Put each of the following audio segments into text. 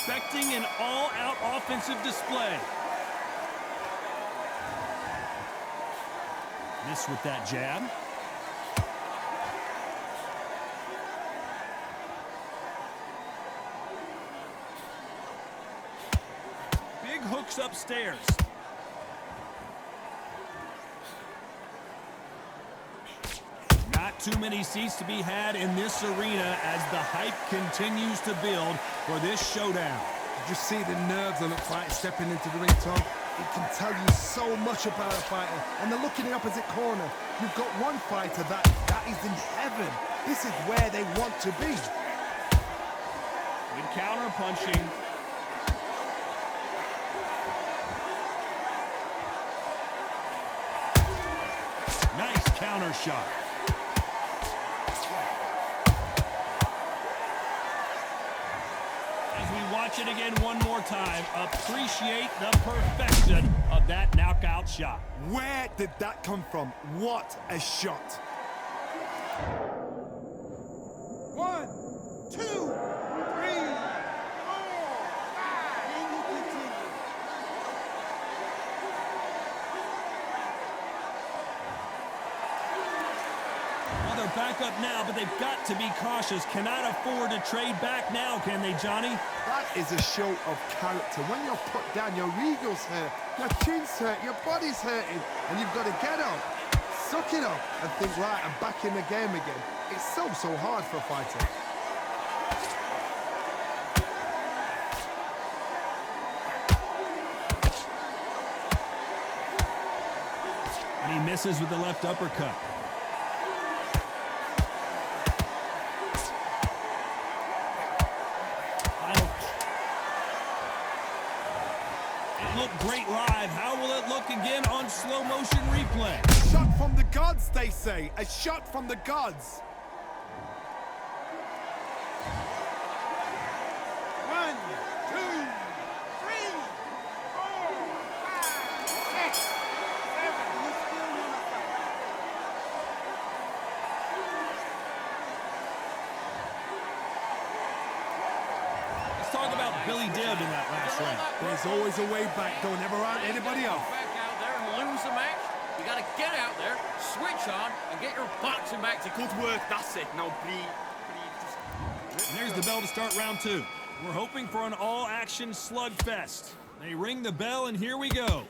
expecting an all-out offensive display. Miss with that jab. Big hooks upstairs. Not too many seats to be had in this arena as the hype continues to build for this showdown. You just see the nerves of the fight stepping into the ring, Tom. It can tell you so much about a fighter. And then look in the opposite corner. You've got one fighter that is in heaven. This is where they want to be. Good counter punching. Nice counter shot. Watch it again one more time. Appreciate the perfection of that knockout shot. Where did that come from? What a shot. 1, 2, 3, 4, 5. Can you continue? Well, they're back up now, but they've got to be cautious. Cannot afford to trade back now, can they, Johnny? That is a show of character. When you're put down, your ego's hurt, your chin's hurt, your body's hurting, and you've got to get up, suck it up, and think, right, I'm back in the game again. It's so hard for a fighter. And he misses with the left uppercut. Great live. How will it look again on slow motion replay? Shot from the gods, they say. A shot from the gods. 1, 2, 3, 4, 5, 6, 7. You still want to fight? Let's talk about Billy Dibb in that last round. There's always a way back. Don't ever round anybody off. Back out there and lose the match. You got to get out there, switch on, and get your boxing back to good work. That's it. Now, please. And there's the bell to start round 2. We're hoping for an all-action slugfest. They ring the bell, and here we go.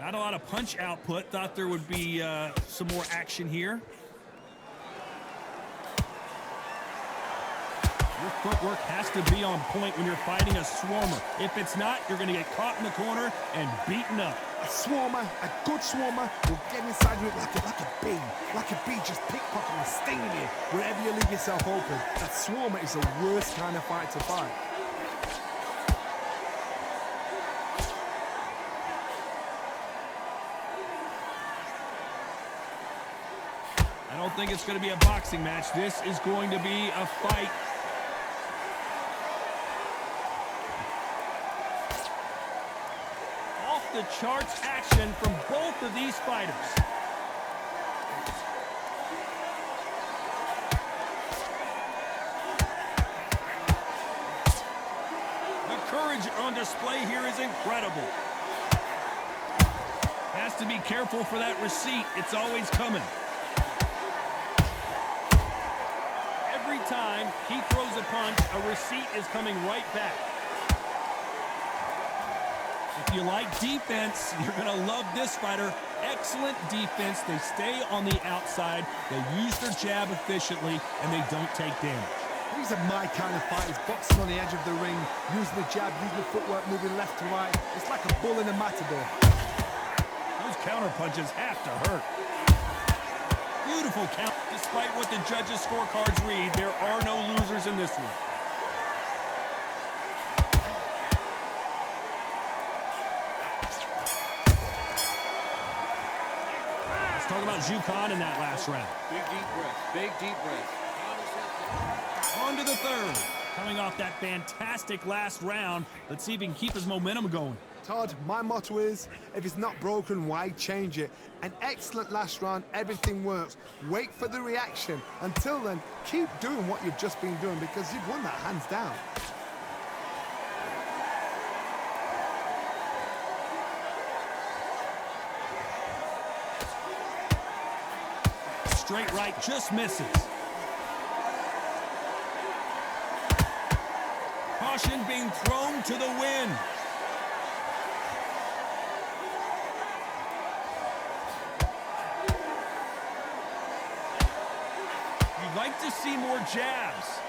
Not a lot of punch output. Thought there would be some more action here. Your footwork has to be on point when you're fighting a swarmer. If it's not, you're going to get caught in the corner and beaten up. A swarmer, a good swarmer, will get inside of it like a bee. Like a bee just pickpocketing and stinging you wherever you leave yourself open. A swarmer is the worst kind of fight to fight. I don't think it's going to be a boxing match. This is going to be a fight. Off the charts action from both of these fighters. The courage on display here is incredible. Has to be careful for that receipt. It's always coming. Every time he throws a punch, a receipt is coming right back. If you like defense, you're going to love this fighter. Excellent defense. They stay on the outside. They use their jab efficiently, and they don't take damage. These are my kind of fighters, boxing on the edge of the ring, using the jab, using the footwork, moving left to right. It's like a bull in a matador. Those counter punches have to hurt. Beautiful count. Despite what the judges' scorecards read, there are no losers in this one. Let's talk about Jukan in that last round. Big deep breath. Big deep breath. On to the third. Coming off that fantastic last round, let's see if he can keep his momentum going. Todd, my motto is, if it's not broken, why change it? An excellent last round, everything works. Wait for the reaction. Until then, keep doing what you've just been doing because you've won that hands down. Straight right, just misses. Caution being thrown to the wind. You'd like to see more jabs.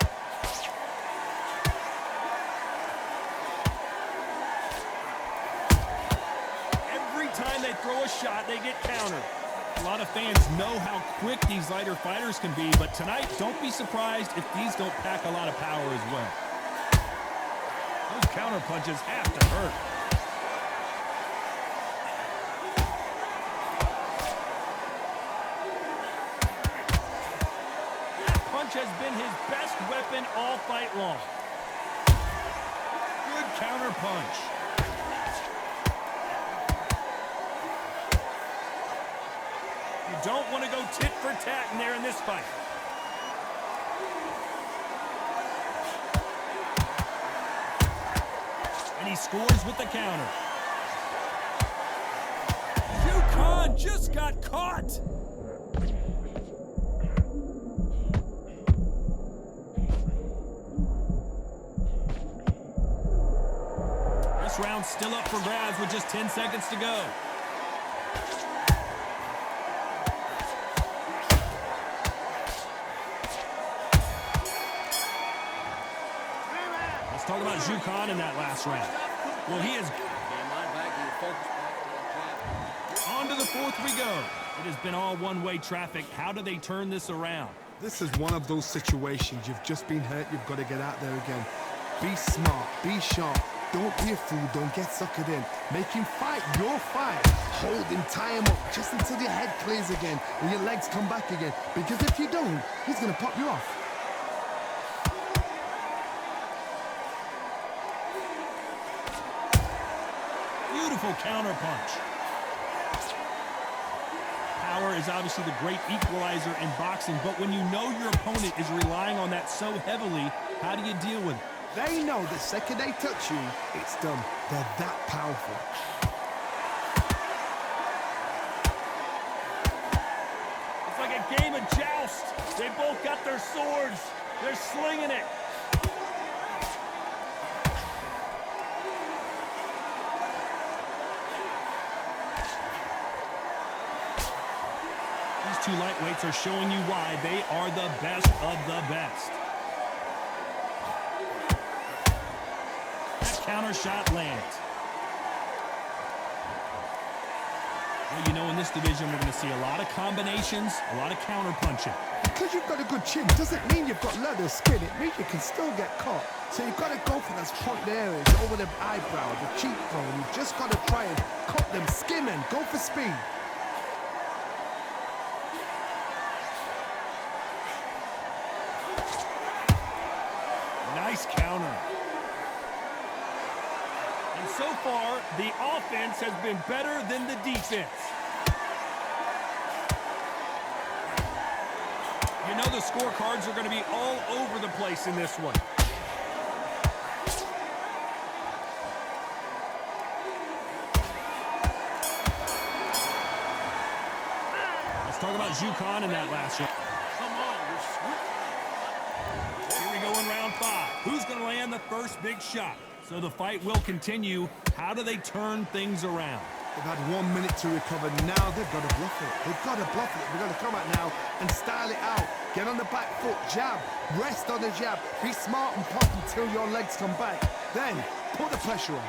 Every time they throw a shot, they get countered. A lot of fans know how quick these lighter fighters can be, but tonight, don't be surprised if these don't pack a lot of power as well. Those counter punches have to hurt. That punch has been his best weapon all fight long. Good counter punch. You don't want to go tit for tat in there in this fight. And he scores with the counter. Khan just got caught. This round's still up for grabs with just 10 seconds to go. Talk about Khan in that last round. Well, he is on to the fourth we go. It has been all one-way traffic. How do they turn this around? This is one of those situations. You've just been hurt. You've got to get out there again. Be smart. Be sharp. Don't be a fool. Don't get suckered in. Make him fight your fight. Hold him, tie him up just until your head clears again and your legs come back again. Because if you don't, he's going to pop you off. Beautiful counter punch. Power is obviously the great equalizer in boxing, but when you know your opponent is relying on that so heavily, how do you deal with it? They know the second they touch you, it's done. They're that powerful. It's like a game of joust. They both got their swords. They're slinging it. Two lightweights are showing you why they are the best of the best. That counter shot lands. Well, you know, in this division, we're going to see a lot of combinations, a lot of counter punching. Because you've got a good chin doesn't mean you've got leather skin. It means you can still get caught. So you've got to go for those point areas, over the eyebrow, the cheekbone. You've just got to try and cut them, skim and go for speed. Nice counter. And so far, the offense has been better than the defense. You know the scorecards are going to be all over the place in this one. Let's talk about Khan in that last round. In round 5. Who's going to land the first big shot? So the fight will continue. How do they turn things around? They've had 1 minute to recover. Now they've got to bluff it. They've got to bluff it. They've got to come out now and style it out. Get on the back foot, jab, rest on the jab. Be smart and pop until your legs come back. Then put the pressure on.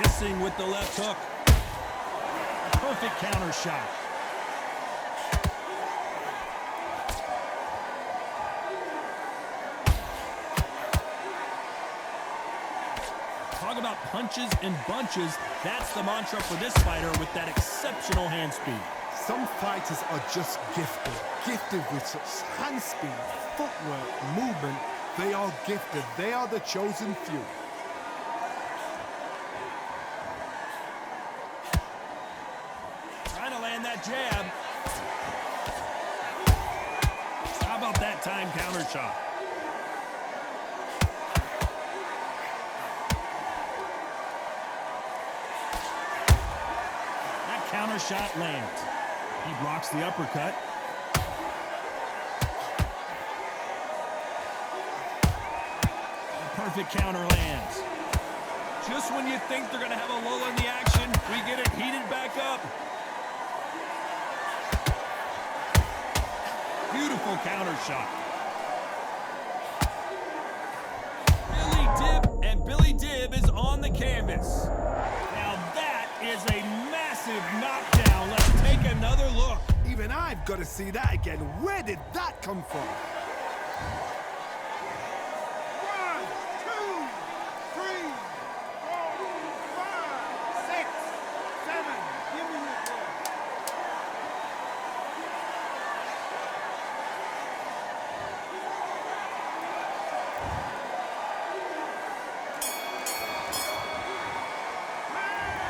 Missing with the left hook. A perfect counter shot. Talk about punches and bunches. That's the mantra for this fighter with that exceptional hand speed. Some fighters are just gifted with such hand speed, footwork, movement. They are gifted. They are the chosen few. Trying to land that jab. How about that time counter shot? That counter shot lands. He blocks the uppercut. The perfect counter lands. Just when you think they're going to have a lull in the action, we get it heated back up. Beautiful counter shot. Billy Dib, and Billy Dib is on the canvas. Now that is a massive knockdown. Let's take another look. Even I've got to see that again. Where did that come from? 1, 2, 3, 4, 5, 6, 7. Give me your ball.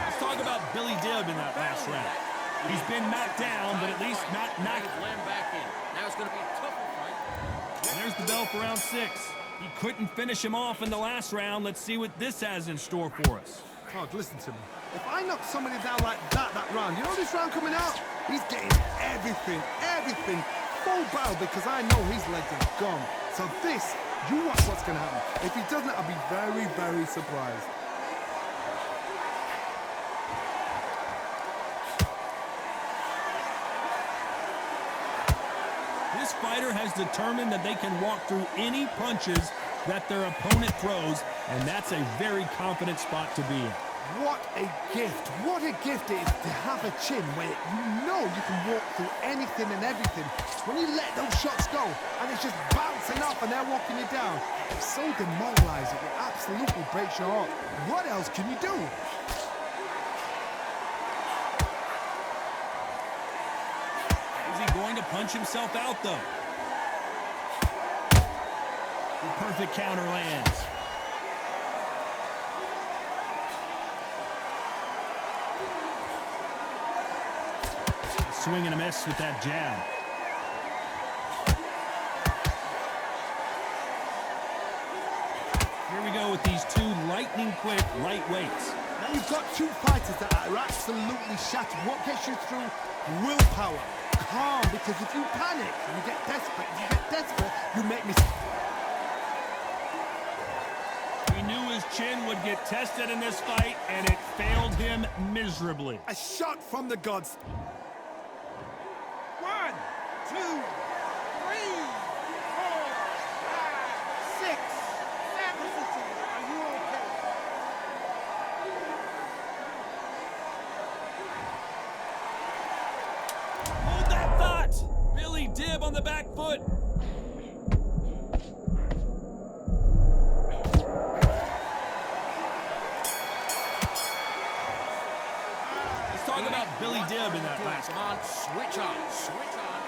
Let's talk about Billy Dib in that last round. He's been knocked down, but at least not knocked. Land back in. Now it's going to be a tougher fight. And there's the bell for round 6. He couldn't finish him off in the last round. Let's see what this has in store for us. God, listen to me. If I knock somebody down like that round, you know this round coming out? He's getting everything, full barrel, because I know his legs are gone. So this, you watch what's going to happen. If he doesn't, I'll be very, very surprised. This fighter has determined that they can walk through any punches that their opponent throws, and that's a very confident spot to be in. What a gift. What a gift it is to have a chin where you know you can walk through anything and everything. When you let those shots go and it's just bouncing off and they're walking you down, it's so demoralizing. It absolutely breaks your heart. What else can you do? Is he going to punch himself out, though? The perfect counter lands. Swing and a miss with that jab. Here we go with these two lightning-quick lightweights. Now you've got two fighters that are absolutely shattered. What gets you through? Willpower. Calm, because if you panic, you get desperate. If you get desperate, you make mistakes. We knew his chin would get tested in this fight, and it failed him miserably. A shot from the gods. 1, 2, 3, 4, 5, 6, 7. Are you okay? Hold that thought! Billy Dib on the back foot. Let's talk about Billy Dib in that last Come on, switch on, switch on.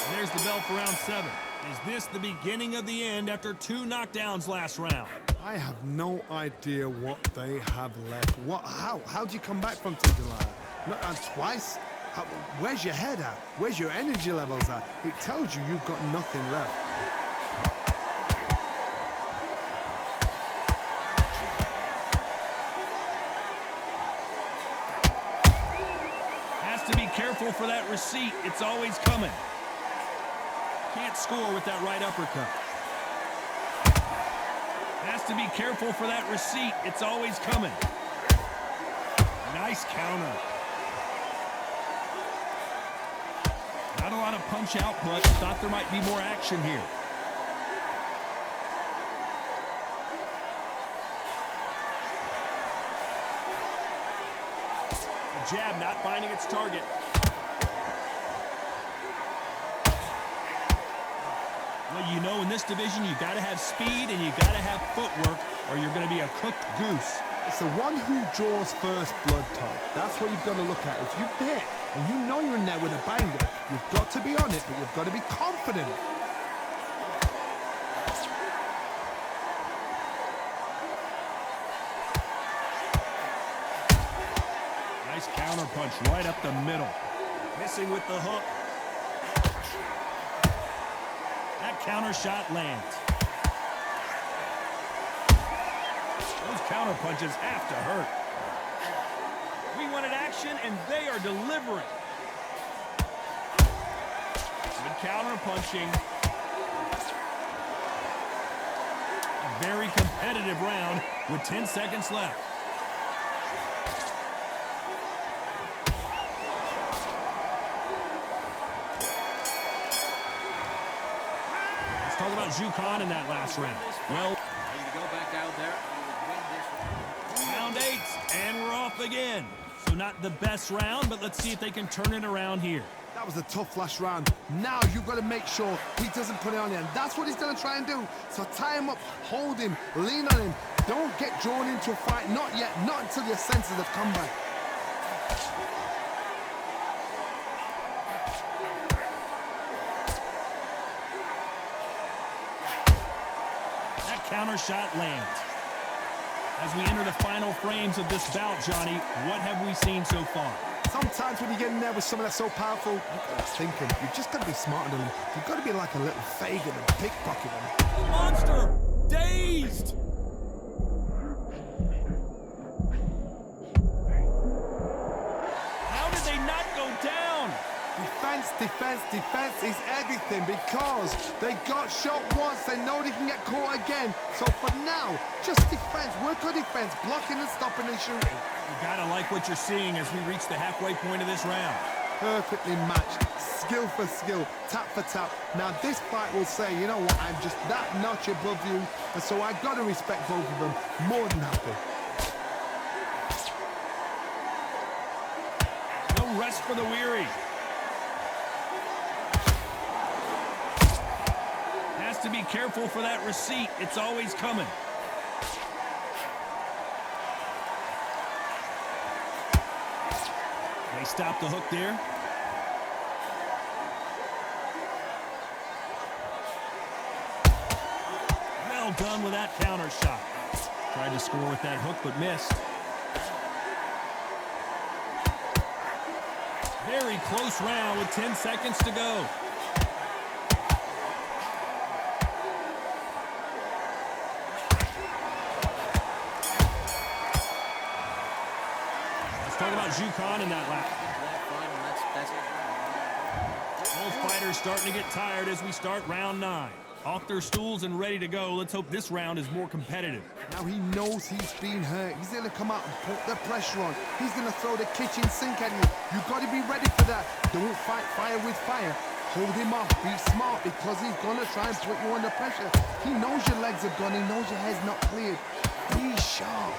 And there's the bell for round 7. Is this the beginning of the end after 2 knockdowns last round? I have no idea what they have left. How do you come back from something like that? Not twice? Where's your head at? Where's your energy levels at? It tells you you've got nothing left. Has to be careful for that receipt. It's always coming. Can't score with that right uppercut. Has to be careful for that receipt. It's always coming. Nice counter. Not a lot of punch output. Thought there might be more action here. The jab not finding its target. Well, you know, in this division, you got to have speed and you got to have footwork, or you're going to be a cooked goose. It's the one who draws first blood, Todd. That's what you've got to look at. If you hit and you know you're in there with a banger, you've got to be on it, but you've got to be confident. Nice counter punch right up the middle. Missing with the hook. That counter shot lands. Those counter punches have to hurt. We wanted action, and they are delivering. Good counter punching. A very competitive round with 10 seconds left. Let's talk about Jukan in that last round. Well, Ready to go back out there. round 8, and we're off again. So not the best round, but let's see if they can turn it around here. That was a tough last round. Now you've got to make sure he doesn't put it on you. And that's what he's going to try and do. So tie him up, hold him, lean on him. Don't get drawn into a fight. Not yet. Not until your senses have come back. That counter shot lands. As we enter the final frames of this bout, Johnny, what have we seen so far? Sometimes when you get in there with someone that's so powerful, you've got to thinking. You've just got to be smarter than him. You've got to be like a little Fagin and pickpocket him. Monster! Dazed! How did they not go down? Defense, defense, defense is everything because they got shot once. They know they can get caught again. So for now, just defense. Work on defense, blocking and stopping and shooting. You gotta like what you're seeing as we reach the halfway point of this round. Perfectly matched, skill for skill, tap for tap. Now this fight will say, you know what, I'm just that notch above you, and so I gotta respect both of them more than happy. No rest for the weary. Has to be careful for that receipt. It's always coming. They stop the hook there. Well done with that counter shot. Tried to score with that hook, but missed. Very close round with 10 seconds to go. Talk about Jukan in that lap. Both fighters starting to get tired as we start round 9. Off their stools and ready to go. Let's hope this round is more competitive. Now he knows he's been hurt. He's going to come out and put the pressure on. He's going to throw the kitchen sink at you. You've got to be ready for that. Don't fight fire with fire. Hold him off. Be smart because he's going to try and put you under pressure. He knows your legs are gone. He knows your head's not cleared. Be sharp.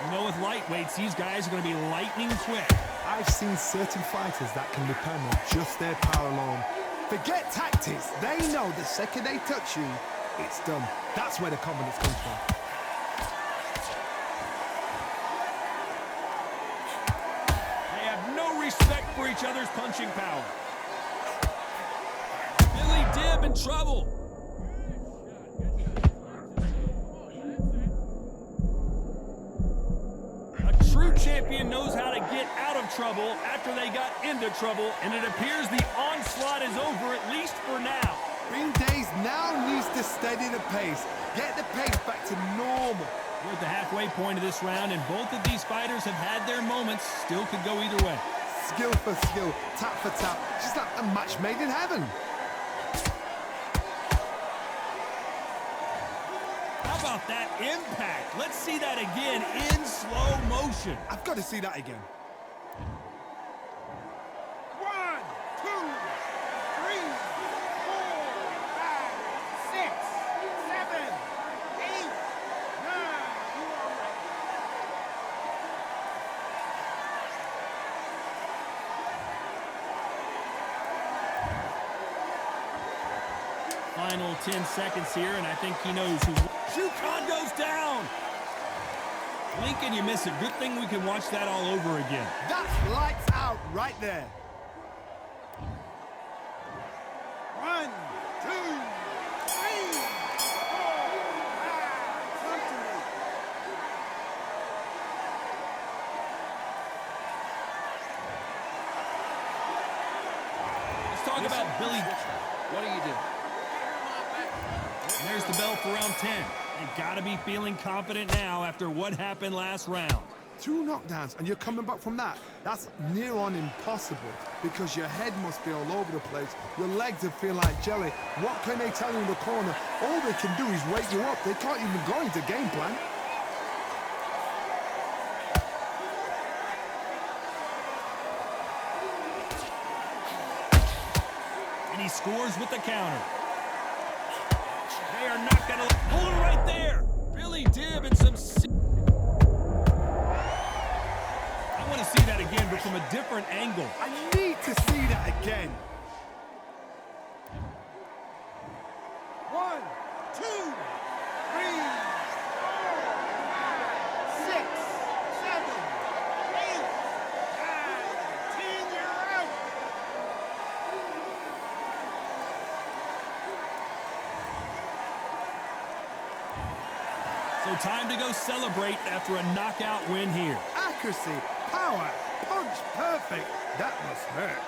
You know, with lightweights, these guys are going to be lightning quick. I've seen certain fighters that can depend on just their power alone. Forget tactics. They know the second they touch you, it's done. That's where the confidence comes from. They have no respect for each other's punching power. Billy Dib in trouble. True champion knows how to get out of trouble after they got into trouble, and it appears the onslaught is over, at least for now. Being dazed now needs to steady the pace. Get the pace back to normal. We're at the halfway point of this round, and both of these fighters have had their moments. Still could go either way. Skill for skill, tap for tap. Just like a match made in heaven. How about that impact? Let's see that again in slow motion. I've got to see that again. 1, 2, 3, 4, 5, 6, 7, 8, 9. You are ready. Final 10 seconds here, and I think he knows who. Jukan goes down. Lincoln, you miss it. Good thing we can watch that all over again. That's lights out right there. 1, 2, 3. about Billy? What do you do? And there's the bell for round 10. They've got to be feeling confident now after what happened last round. 2 knockdowns and you're coming back from that. That's near on impossible because your head must be all over the place. Your legs are feel like jelly. What can they tell you in the corner? All they can do is wake you up. They can't even go into game plan. And he scores with the counter. They are not going to pull it right there. Billy Dibb and some... I want to see that again, but from a different angle. I need to see that again. 1, 2, 3, 4, 6, 7, 8, 9, 10. You're out. So time to go celebrate after a knockout win here. Accuracy, power, punch perfect. That must hurt.